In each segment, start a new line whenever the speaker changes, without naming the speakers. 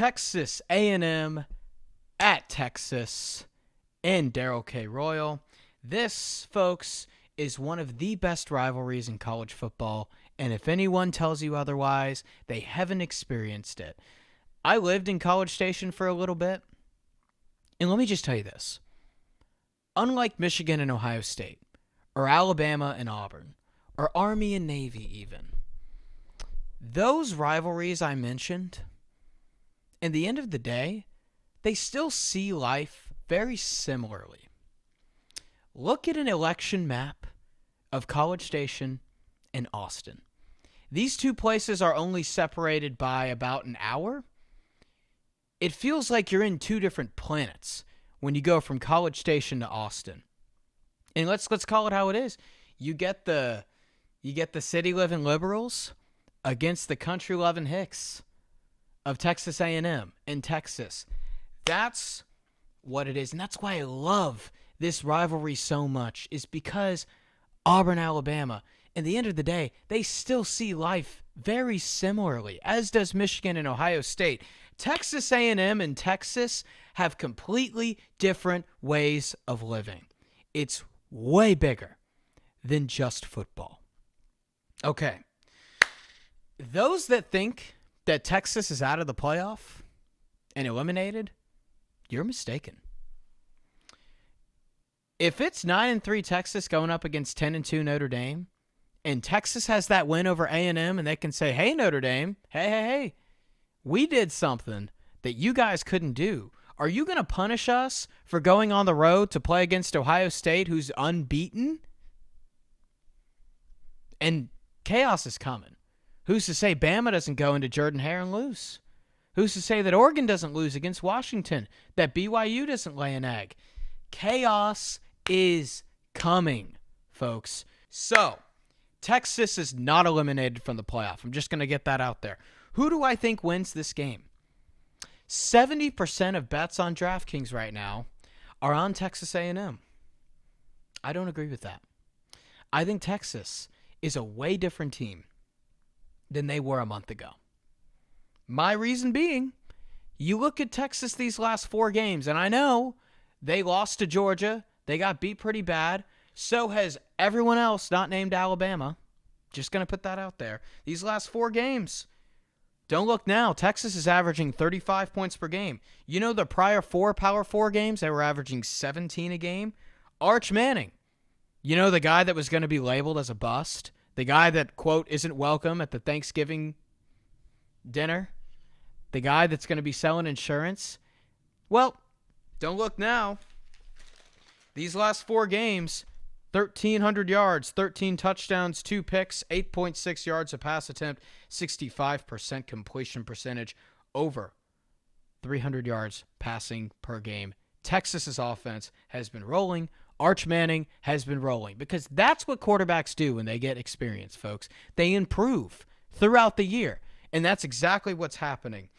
Texas A&M at Texas in Darrell K. Royal. This, folks, is one of the best rivalries in college football, and if anyone tells you otherwise, they haven't experienced it. I lived in College Station for a little bit, and let me just tell you this. Unlike Michigan and Ohio State, or Alabama and Auburn, or Army and Navy even, those rivalries I mentioned, in the end of the day, they still see life very similarly. Look at an election map of College Station and Austin. These two places are only separated by about an hour. It feels like you're in two different planets when you go from College Station to Austin. And let's call it how it is. You get the city-living liberals against the country-loving hicks of Texas A&M in Texas. That's what it is, and that's why I love this rivalry so much, is because Auburn, Alabama, in the end of the day, they still see life very similarly, as does Michigan and Ohio State. Texas A&M and Texas have completely different ways of living. It's way bigger than just football. Okay. Those that think that Texas is out of the playoff and eliminated, you're mistaken. If it's 9-3 Texas going up against 10-2 Notre Dame, and Texas has that win over A&M, and they can say, hey, Notre Dame, hey, we did something that you guys couldn't do. Are you going to punish us for going on the road to play against Ohio State, who's unbeaten? And chaos is coming. Who's to say Bama doesn't go into Jordan-Hare and lose? Who's to say that Oregon doesn't lose against Washington? That BYU doesn't lay an egg? Chaos is coming, folks. So, Texas is not eliminated from the playoff. I'm just going to get that out there. Who do I think wins this game? 70% of bets on DraftKings right now are on Texas A&M. I don't agree with that. I think Texas is a way different team than they were a month ago. My reason being, you look at Texas these last 4 games, and I know they lost to Georgia. They got beat pretty bad. So has everyone else not named Alabama. Just going to put that out there. These last 4 games, don't look now. Texas is averaging 35 points per game. You know the prior 4 Power 4 games, they were averaging 17 a game? Arch Manning, you know the guy that was going to be labeled as a bust? The guy that, quote, isn't welcome at the Thanksgiving dinner? The guy that's going to be selling insurance? Well, don't look now. These last 4 games, 1,300 yards, 13 touchdowns, 2 picks, 8.6 yards a pass attempt, 65% completion percentage, over 300 yards passing per game. Texas's offense has been rolling. Arch Manning has been rolling, because that's what quarterbacks do when they get experience, folks. They improve throughout the year, and that's exactly what's happening.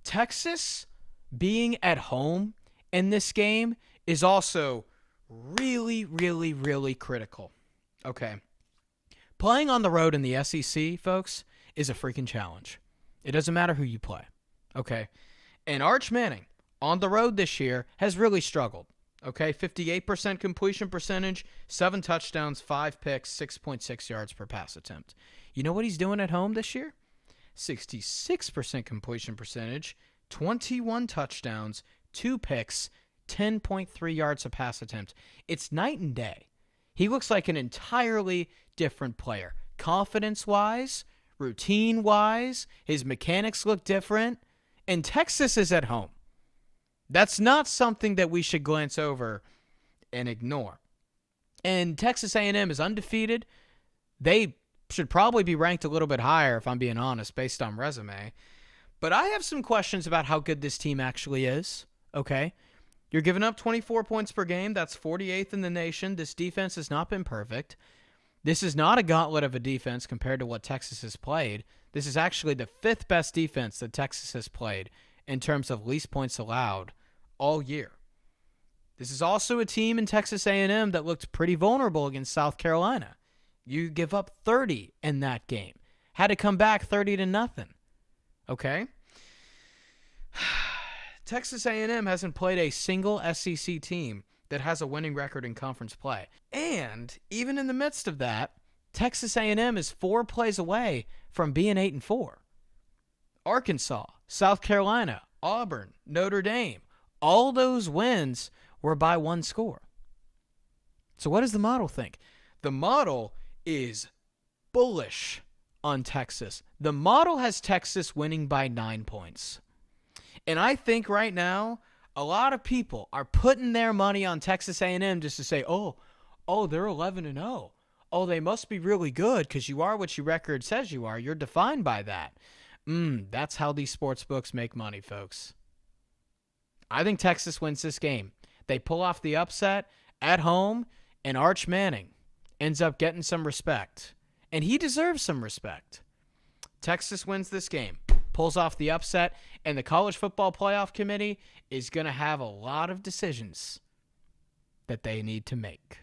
Texas being at home in this game is also really, really, really critical. Okay. Playing on the road in the SEC, folks, is a freaking challenge. It doesn't matter who you play. Okay. And Arch Manning on the road this year has really struggled. Okay. 58% completion percentage, 7 touchdowns, 5 picks, 6.6 yards per pass attempt. You know what he's doing at home this year? 66% completion percentage, 21 touchdowns, 2 picks, 10.3 yards a pass attempt. It's night and day. He looks like an entirely different player. Confidence-wise, routine-wise, his mechanics look different, and Texas is at home. That's not something that we should glance over and ignore. And Texas A&M is undefeated. They should probably be ranked a little bit higher, if I'm being honest, based on resume. But I have some questions about how good this team actually is, okay? You're giving up 24 points per game. That's 48th in the nation. This defense has not been perfect. This is not a gauntlet of a defense compared to what Texas has played. This is actually the 5th best defense that Texas has played in terms of least points allowed all year. This is also a team in Texas A&M that looked pretty vulnerable against South Carolina. You give up 30 in that game. Had to come back 30-0. Okay? Texas A&M hasn't played a single SEC team that has a winning record in conference play. And even in the midst of that, Texas A&M is 4 plays away from being 8-4. Arkansas, South Carolina, Auburn, Notre Dame, all those wins were by 1 score. So what does the model think? The model is bullish on Texas. The model has Texas winning by 9 points. And I think right now, a lot of people are putting their money on Texas A&M just to say, oh, they're 11-0. Oh, they must be really good because you are what your record says you are. You're defined by that. That's how these sports books make money, folks. I think Texas wins this game. They pull off the upset at home, and Arch Manning ends up getting some respect. And he deserves some respect. Texas wins this game, pulls off the upset, and the College Football Playoff Committee is going to have a lot of decisions that they need to make.